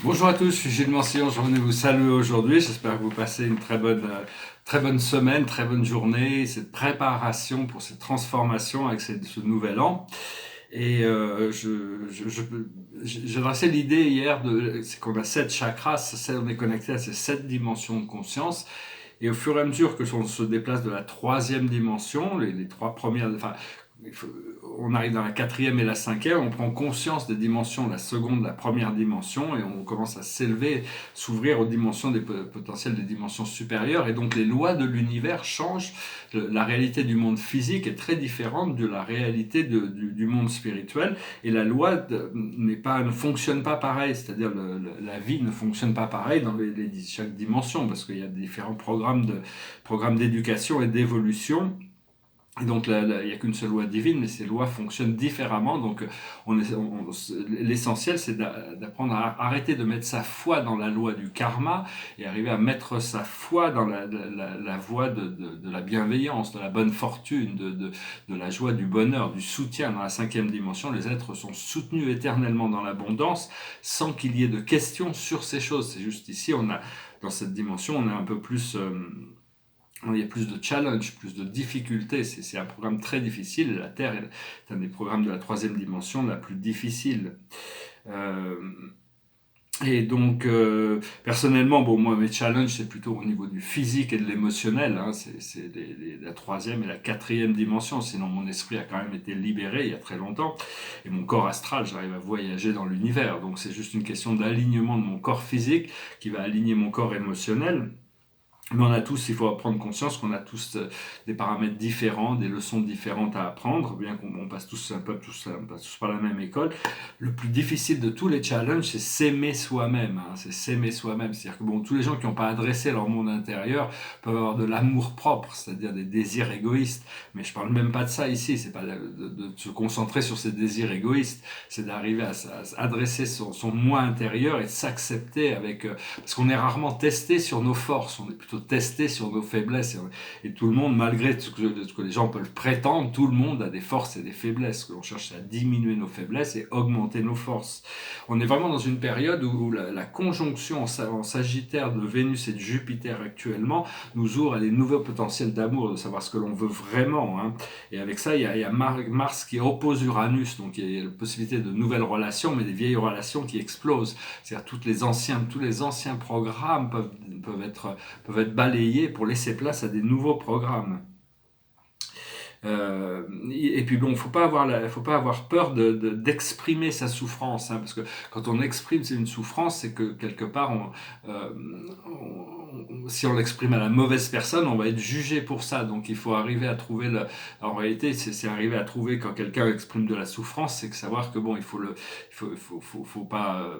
Bonjour à tous, je suis Gilles Mancillon, je venais vous saluer aujourd'hui. J'espère que vous passez une très bonne semaine, très bonne journée, cette préparation pour cette transformation avec ce nouvel an. Et j'ai lancé l'idée hier c'est qu'on a 7 chakras, on est connecté à ces 7 dimensions de conscience. Et au fur et à mesure que on se déplace de la troisième dimension, les trois premières, enfin, on arrive dans la quatrième et la cinquième, on prend conscience des dimensions de la seconde, de la première dimension, et on commence à s'élever, s'ouvrir aux dimensions potentielles des dimensions supérieures, et donc les lois de l'univers changent. La réalité du monde physique est très différente de la réalité du monde spirituel, et la loi ne fonctionne pas pareil, c'est-à-dire la vie ne fonctionne pas pareil dans chaque dimension, parce qu'il y a différents programmes d'éducation et d'évolution. Et donc, il n'y a qu'une seule loi divine, mais ces lois fonctionnent différemment. Donc, l'essentiel, c'est d'apprendre à arrêter de mettre sa foi dans la loi du karma et arriver à mettre sa foi dans la voie de la bienveillance, de la bonne fortune, de la joie, du bonheur, du soutien. Dans la cinquième dimension, les êtres sont soutenus éternellement dans l'abondance sans qu'il y ait de questions sur ces choses. C'est juste ici, dans cette dimension, on est un peu plus... il y a plus de challenges, plus de difficultés. C'est un programme très difficile. La Terre est un des programmes de la troisième dimension la plus difficile. Euh, et donc, personnellement, moi, mes challenges, c'est plutôt au niveau du physique et de l'émotionnel. Hein. C'est la troisième et la quatrième dimension. Sinon, mon esprit a quand même été libéré il y a très longtemps. Et mon corps astral, j'arrive à voyager dans l'univers. Donc, c'est juste une question d'alignement de mon corps physique qui va aligner mon corps émotionnel. Mais il faut prendre conscience qu'on a tous des paramètres différents, des leçons différentes à apprendre, bien qu'on passe tous on passe tous par la même école. Le plus difficile de tous les challenges, c'est s'aimer soi-même. Hein, c'est s'aimer soi-même. C'est-à-dire que tous les gens qui n'ont pas adressé leur monde intérieur peuvent avoir de l'amour propre, c'est-à-dire des désirs égoïstes. Mais je parle même pas de ça ici. C'est pas de se concentrer sur ces désirs égoïstes. C'est d'arriver à adresser son moi intérieur et de s'accepter parce qu'on est rarement testé sur nos forces. On est plutôt testé sur nos faiblesses. Et tout le monde, malgré ce que les gens peuvent prétendre, tout le monde a des forces et des faiblesses. Ce que l'on cherche, c'est à diminuer nos faiblesses et augmenter nos forces. On est vraiment dans une période où la conjonction en Sagittaire de Vénus et de Jupiter actuellement nous ouvre à des nouveaux potentiels d'amour, de savoir ce que l'on veut vraiment. Hein. Et avec ça, il y a Mars qui oppose Uranus, donc il y a la possibilité de nouvelles relations, mais des vieilles relations qui explosent. C'est-à-dire tous les anciens programmes peuvent être balayés pour laisser place à des nouveaux programmes. Et puis bon, faut pas avoir peur d'exprimer sa souffrance, hein, parce que quand on exprime une souffrance, c'est que quelque part, si on l'exprime à la mauvaise personne, on va être jugé pour ça. Donc il faut arriver à trouver en réalité, c'est arriver à trouver quand quelqu'un exprime de la souffrance, c'est que savoir que bon, il faut pas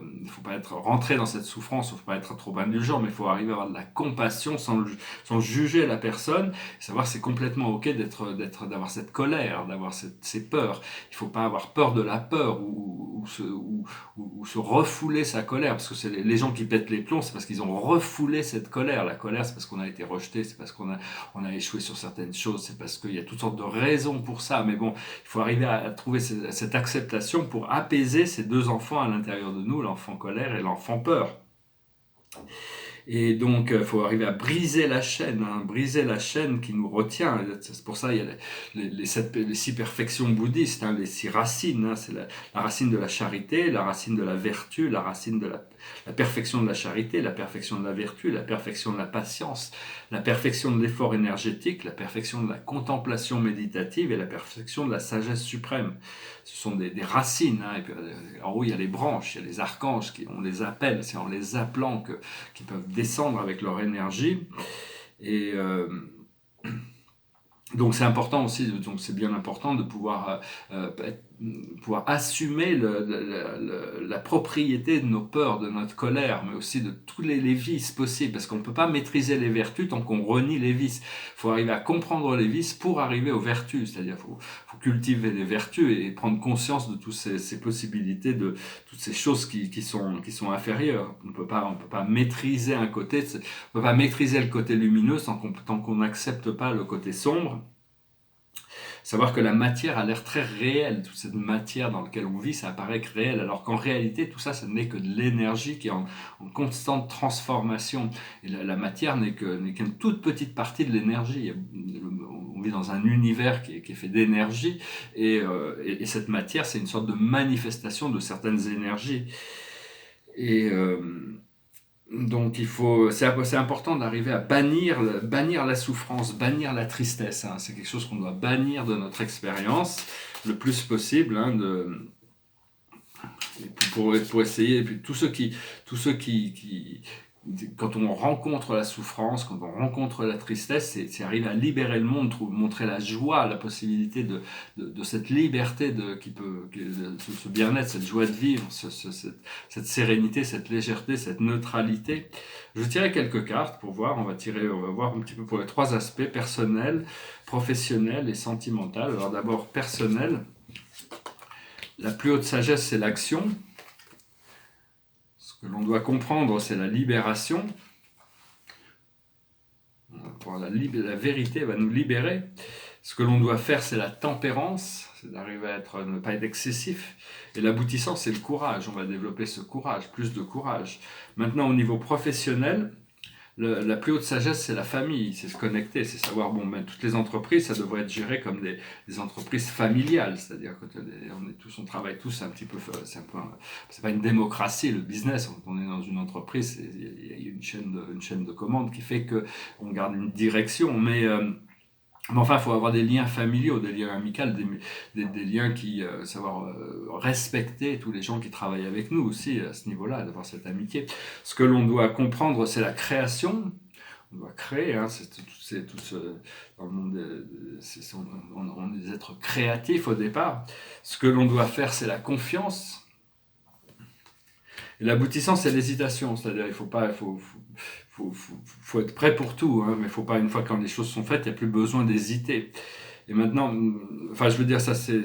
être rentré dans cette souffrance, faut pas être trop indulgent, mais il faut arriver à avoir de la compassion sans juger la personne, savoir c'est complètement ok d'avoir cette colère, d'avoir ces peurs. Il ne faut pas avoir peur de la peur ou se refouler sa colère, parce que c'est les gens qui pètent les plombs, c'est parce qu'ils ont refoulé cette colère. La colère, c'est parce qu'on a été rejeté, c'est parce qu'on a échoué sur certaines choses, c'est parce qu'il y a toutes sortes de raisons pour ça. Mais bon, il faut arriver à trouver cette acceptation pour apaiser ces deux enfants à l'intérieur de nous, l'enfant colère et l'enfant peur. Et donc, il faut arriver à briser la chaîne qui nous retient. C'est pour ça il y a les 6 perfections bouddhistes, hein, les 6 racines. Hein, c'est la racine de la charité, la racine de la vertu, la racine de la perfection de la charité, la perfection de la vertu, la perfection de la patience, la perfection de l'effort énergétique, la perfection de la contemplation méditative et la perfection de la sagesse suprême. Ce sont des racines. Hein, et puis, en haut, il y a les branches, il y a les archanges, on les appelle, c'est en les appelant qui peuvent descendre avec leur énergie. Et donc c'est important aussi, donc c'est bien important de pouvoir assumer la propriété de nos peurs, de notre colère, mais aussi de tous les vices possibles, parce qu'on ne peut pas maîtriser les vertus tant qu'on renie les vices. Il faut arriver à comprendre les vices pour arriver aux vertus, c'est-à-dire faut cultiver les vertus et prendre conscience de toutes ces possibilités, de toutes ces choses qui sont inférieures. On peut pas maîtriser un côté, on peut pas maîtriser le côté lumineux tant qu'on n'accepte pas le côté sombre. Savoir que la matière a l'air très réelle, toute cette matière dans laquelle on vit, ça apparaît que réel, alors qu'en réalité, tout ça, ce n'est que de l'énergie qui est en constante transformation. Et la matière n'est qu'une toute petite partie de l'énergie. On vit dans un univers qui est fait d'énergie, et cette matière, c'est une sorte de manifestation de certaines énergies. Et donc c'est important d'arriver à bannir la souffrance, bannir la tristesse, hein. C'est quelque chose qu'on doit bannir de notre expérience le plus possible, hein, pour essayer. Et puis tous ceux qui quand on rencontre la souffrance, quand on rencontre la tristesse, c'est arriver à libérer le monde, montrer la joie, la possibilité de cette liberté ce bien-être, cette joie de vivre, cette sérénité, cette légèreté, cette neutralité. Je tirerai quelques cartes pour voir. On va voir un petit peu pour les 3 aspects: personnel, professionnel et sentimental. Alors d'abord personnel. La plus haute sagesse, c'est l'action. Ce que l'on doit comprendre, c'est la libération. La vérité va nous libérer. Ce que l'on doit faire, c'est la tempérance, c'est d'arriver à ne pas être excessif. Et l'aboutissant, c'est le courage. On va développer ce courage, plus de courage. Maintenant, au niveau professionnel, la plus haute sagesse, c'est la famille, c'est se connecter, c'est savoir, toutes les entreprises, ça devrait être géré comme des entreprises familiales, c'est-à-dire on travaille tous un petit peu, c'est pas une démocratie, le business, on est dans une entreprise, il y a une chaîne de commandes qui fait que on garde une direction, mais enfin, il faut avoir des liens familiaux, des liens amicaux, des liens savoir respecter tous les gens qui travaillent avec nous aussi à ce niveau-là, d'avoir cette amitié. Ce que l'on doit comprendre, c'est la création. On doit créer, hein, dans le monde, on est des êtres créatifs au départ. Ce que l'on doit faire, c'est la confiance. Et l'aboutissant, c'est l'hésitation, c'est-à-dire faut être prêt pour tout, hein, mais faut pas, une fois quand les choses sont faites, il n'y a plus besoin d'hésiter. Et maintenant, je veux dire, ça c'est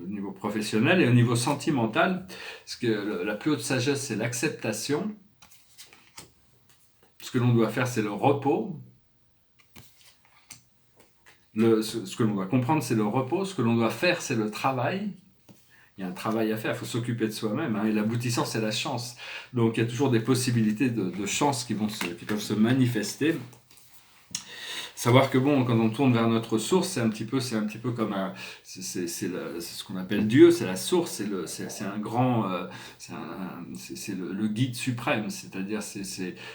au niveau professionnel, et au niveau sentimental, parce que la plus haute sagesse, c'est l'acceptation. Ce que l'on doit faire, c'est le repos. Ce que l'on doit comprendre, c'est le repos. Ce que l'on doit faire, c'est le travail. Il y a un travail à faire, il faut s'occuper de soi-même, hein, et l'aboutissant, c'est la chance. Donc il y a toujours des possibilités de chance qui peuvent se manifester. Savoir que quand on tourne vers notre source, c'est un petit peu comme c'est ce qu'on appelle Dieu, c'est la source, c'est un grand, c'est le guide suprême, c'est-à-dire c'est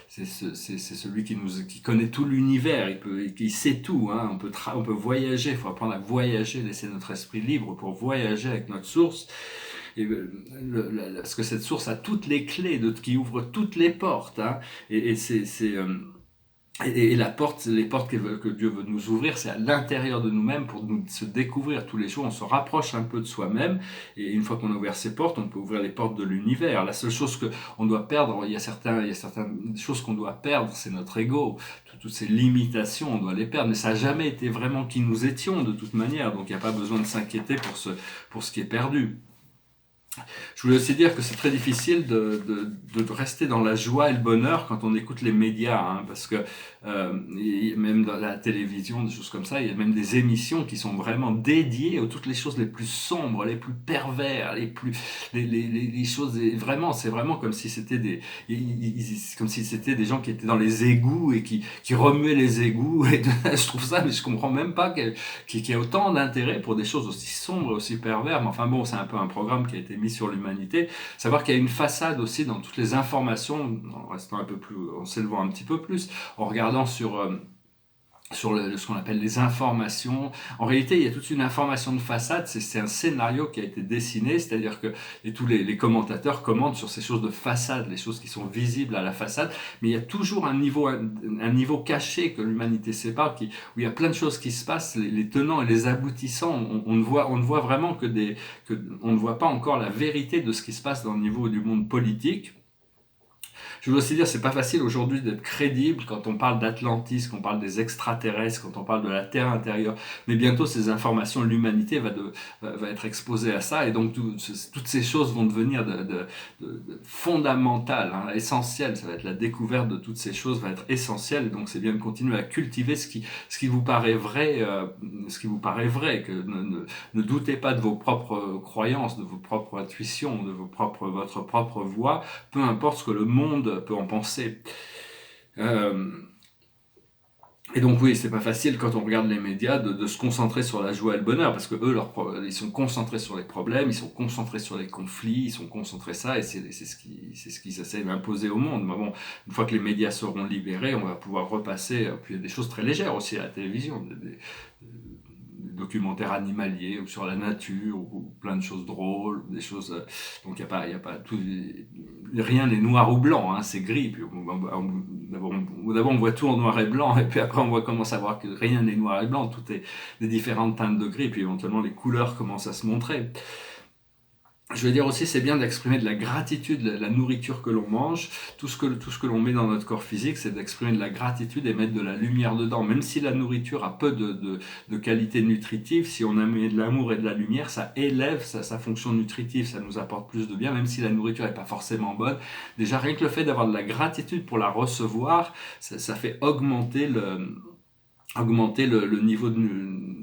celui qui connaît tout l'univers, il sait tout, hein, on peut voyager, il faut apprendre à voyager, laisser notre esprit libre pour voyager avec notre source. Et parce que cette source a toutes les clés qui ouvrent toutes les portes, hein, et les portes que Dieu veut nous ouvrir, c'est à l'intérieur de nous-mêmes pour se découvrir tous les jours. On se rapproche un peu de soi-même, et une fois qu'on a ouvert ces portes, on peut ouvrir les portes de l'univers. La seule chose qu'on doit perdre, il y a certaines choses qu'on doit perdre, c'est notre ego. Toutes ces limitations, on doit les perdre, mais ça n'a jamais été vraiment qui nous étions de toute manière, donc il n'y a pas besoin de s'inquiéter pour ce qui est perdu. Je voulais aussi dire que c'est très difficile de rester dans la joie et le bonheur quand on écoute les médias, hein, parce que même dans la télévision, des choses comme ça, il y a même des émissions qui sont vraiment dédiées à toutes les choses les plus sombres, les plus pervers, les choses, vraiment, c'est vraiment comme si c'était des gens qui étaient dans les égouts et qui remuaient les égouts, et je trouve ça, mais je comprends même pas qu'il y ait autant d'intérêt pour des choses aussi sombres et aussi pervers, mais enfin c'est un peu un programme qui a été mis sur l'humanité. Savoir qu'il y a une façade aussi dans toutes les informations, en s'élevant un petit peu plus, en regardant sur ce qu'on appelle les informations. En réalité, il y a toute une information de façade, c'est un scénario qui a été dessiné, c'est-à-dire que tous les commentateurs commentent sur ces choses de façade, les choses qui sont visibles à la façade, mais il y a toujours un niveau caché que l'humanité sait pas, où il y a plein de choses qui se passent, les tenants et les aboutissants, on ne voit vraiment on ne voit pas encore la vérité de ce qui se passe dans le niveau du monde politique. Je Je veux aussi dire, c'est pas facile aujourd'hui d'être crédible quand on parle d'Atlantis, quand on parle des extraterrestres, quand on parle de la Terre intérieure. Mais bientôt, ces informations, l'humanité va être exposée à ça, et donc toutes ces choses vont devenir de fondamentales, hein, essentielles. Ça va être la découverte de toutes ces choses, va être essentielle. Et donc, c'est bien de continuer à cultiver ce qui vous paraît vrai, que ne doutez pas de vos propres croyances, de vos propres intuitions, de votre propre voix, peu importe ce que le monde peut en penser. Et donc oui, c'est pas facile quand on regarde les médias de se concentrer sur la joie et le bonheur, parce que eux, ils sont concentrés sur les problèmes, ils sont concentrés sur les conflits, ils sont concentrés ça, et c'est ce qu'ils essaient d'imposer au monde. Mais bon, une fois que les médias seront libérés, on va pouvoir repasser, puis il y a des choses très légères aussi à la télévision, des documentaires animaliers ou sur la nature ou plein de choses drôles, des choses, donc il y a pas tout, rien n'est noir ou blanc, hein, c'est gris. Puis d'abord on voit tout en noir et blanc, et puis après on commence à voir que rien n'est noir et blanc, tout est des différentes teintes de gris, puis éventuellement les couleurs commencent à se montrer. Je veux dire aussi, c'est bien d'exprimer de la gratitude, la nourriture que l'on mange, tout ce que l'on met dans notre corps physique, c'est d'exprimer de la gratitude et mettre de la lumière dedans. Même si la nourriture a peu de qualité nutritive, si on a mis de l'amour et de la lumière, ça élève sa fonction nutritive, ça nous apporte plus de bien, même si la nourriture n'est pas forcément bonne. Déjà, rien que le fait d'avoir de la gratitude pour la recevoir, ça fait augmenter le niveau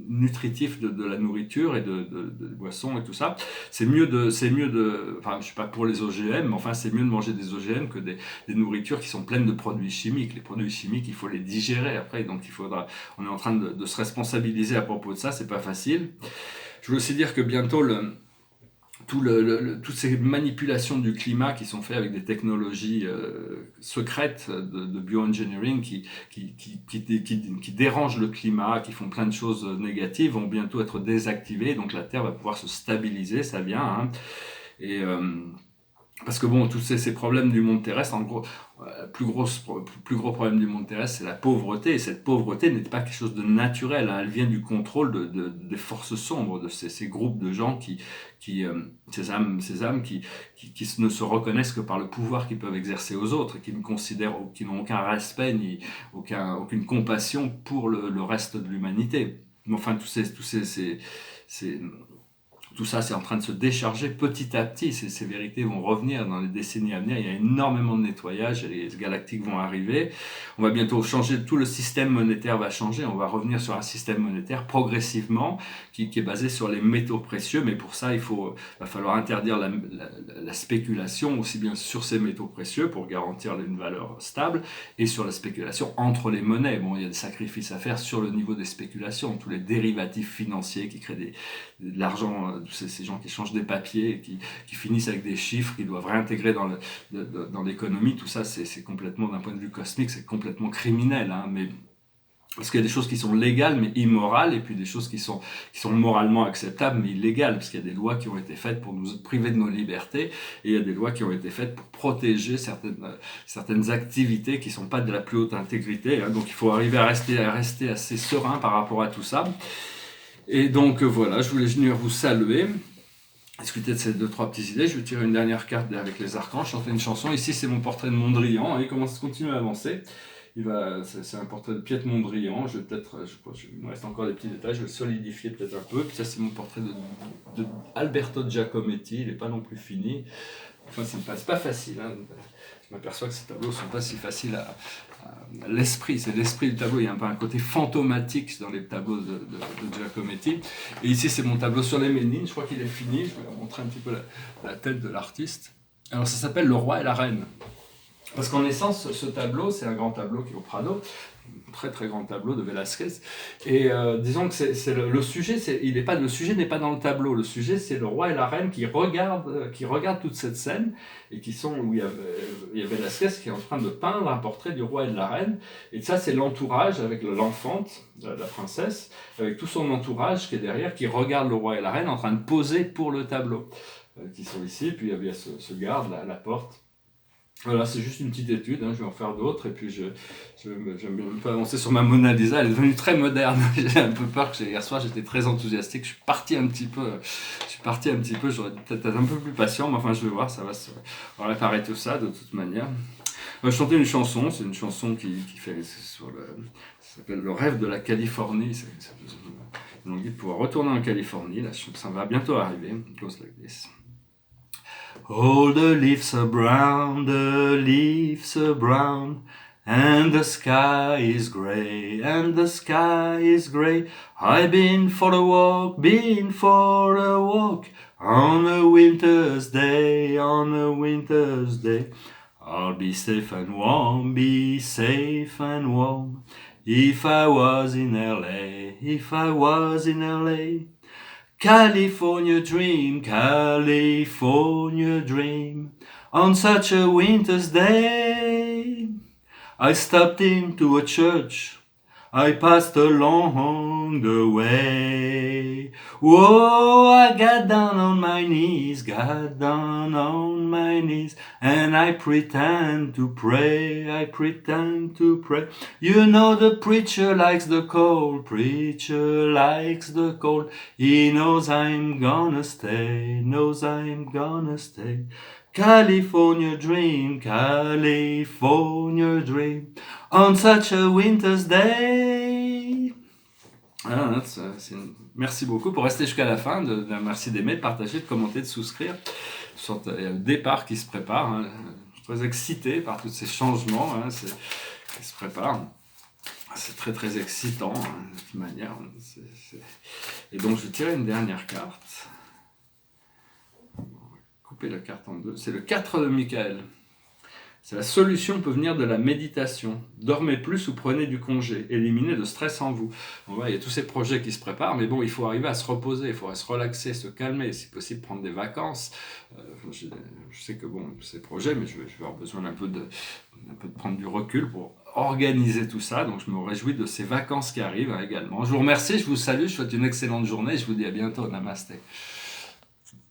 nutritif de la nourriture et de boissons et tout ça. C'est mieux enfin, je suis pas pour les OGM, mais enfin, c'est mieux de manger des OGM que des nourritures qui sont pleines de produits chimiques. Les produits chimiques, il faut les digérer après, donc on est en train de se responsabiliser à propos de ça, c'est pas facile. Je veux aussi dire que bientôt, toutes ces manipulations du climat qui sont faites avec des technologies secrètes de bioengineering qui dérangent le climat, qui font plein de choses négatives, vont bientôt être désactivées. Donc la Terre va pouvoir se stabiliser, ça vient. Hein, et parce que bon, tous ces problèmes du monde terrestre, en gros, le plus gros problème du monde terrestre, c'est la pauvreté. Et cette pauvreté n'est pas quelque chose de naturel, hein. Elle vient du contrôle des forces sombres, de ces groupes de gens ces âmes qui ne se reconnaissent que par le pouvoir qu'ils peuvent exercer aux autres, qui n'ont aucun respect ni aucune compassion pour le reste de l'humanité. Mais enfin, tout ça, c'est en train de se décharger petit à petit. Ces vérités vont revenir dans les décennies à venir. Il y a énormément de nettoyage, les galactiques vont arriver. On va bientôt changer, tout le système monétaire va changer. On va revenir sur un système monétaire progressivement qui est basé sur les métaux précieux. Mais pour ça, va falloir interdire la spéculation aussi bien sur ces métaux précieux pour garantir une valeur stable et sur la spéculation entre les monnaies. Bon, il y a des sacrifices à faire sur le niveau des spéculations, tous les dérivatifs financiers qui créent de l'argent, ces gens qui changent des papiers, qui finissent avec des chiffres qu'ils doivent réintégrer dans l'économie. Tout ça, c'est complètement, d'un point de vue cosmique, c'est complètement criminel. Hein, mais parce qu'il y a des choses qui sont légales mais immorales, et puis des choses qui sont moralement acceptables mais illégales, parce qu'il y a des lois qui ont été faites pour nous priver de nos libertés, et il y a des lois qui ont été faites pour protéger certaines activités qui ne sont pas de la plus haute intégrité. Hein, donc il faut arriver à rester assez serein par rapport à tout ça. Et donc voilà, je voulais venir vous saluer, discuter de ces 2-3 petites idées. Je vais tirer une dernière carte avec les archanges, chanter une chanson. Ici, c'est mon portrait de Mondrian, et il continue à avancer. C'est un portrait de Piet Mondrian. Je crois il me reste encore des petits détails, je vais le solidifier peut-être un peu. Puis ça, c'est mon portrait de Alberto Giacometti, il n'est pas non plus fini. Enfin, c'est pas facile. Hein. Je m'aperçois que ces tableaux ne sont pas si faciles à l'esprit. C'est l'esprit du tableau. Il y a un peu un côté fantomatique dans les tableaux de Giacometti. Et ici, c'est mon tableau sur les Ménines. Je crois qu'il est fini. Je vais vous montrer un petit peu la tête de l'artiste. Alors, ça s'appelle Le Roi et la Reine. Parce qu'en essence, ce tableau, c'est un grand tableau qui est au Prado, un très très grand tableau de Velázquez. Et disons que le sujet, le sujet n'est pas dans le tableau. Le sujet, c'est le roi et la reine qui regardent toute cette scène, et où il y a Velázquez qui est en train de peindre un portrait du roi et de la reine. Et ça, c'est l'entourage avec l'enfante, la princesse, avec tout son entourage qui est derrière, qui regarde le roi et la reine en train de poser pour le tableau, qui sont ici. Puis il y a ce garde à la porte. Voilà, c'est juste une petite étude, hein, je vais en faire d'autres, et puis j'aime un peu avancer sur ma Mona Lisa. Elle est devenue très moderne. J'ai un peu peur que hier soir j'étais très enthousiastique, je suis parti un petit peu, j'aurais peut-être être un peu plus patient, mais enfin je vais voir, ça va se réparer tout ça de toute manière. On va chanter une chanson, c'est une chanson qui fait sur ça s'appelle Le rêve de la Californie. Ils ont dit de pouvoir retourner en Californie, là, ça va bientôt arriver. It goes like this. All the leaves are brown, the leaves are brown, and the sky is grey, and the sky is grey. I've been for a walk, been for a walk, on a winter's day, on a winter's day. I'll be safe and warm, be safe and warm, if I was in LA, if I was in LA. California dream, California dream, on such a winter's day. I stopped into a church, I passed along the way. Whoa, I got down on my knees, got down on my knees, and I pretend to pray, I pretend to pray. You know the preacher likes the cold, preacher likes the cold. He knows I'm gonna stay, knows I'm gonna stay. California dream, California dream, on such a winter's day. Ah, merci beaucoup pour rester jusqu'à la fin. Merci d'aimer, de partager, de commenter, de souscrire. Il y a le départ qui se prépare. Hein. Je suis très excité par tous ces changements qui se préparent. C'est très très excitant de toute manière. Et donc je vais tirer une dernière carte. Couper la carte en deux. C'est le 4 de Michael. La solution peut venir de la méditation. Dormez plus ou prenez du congé. Éliminez le stress en vous. Bon, il y a tous ces projets qui se préparent, mais bon, il faut arriver à se reposer, il faut se relaxer, se calmer, si possible prendre des vacances. Je sais que bon, ces projets, mais je vais avoir besoin d'un peu de prendre du recul pour organiser tout ça. Donc je me réjouis de ces vacances qui arrivent également. Je vous remercie, je vous salue, je vous souhaite une excellente journée et je vous dis à bientôt. Namasté.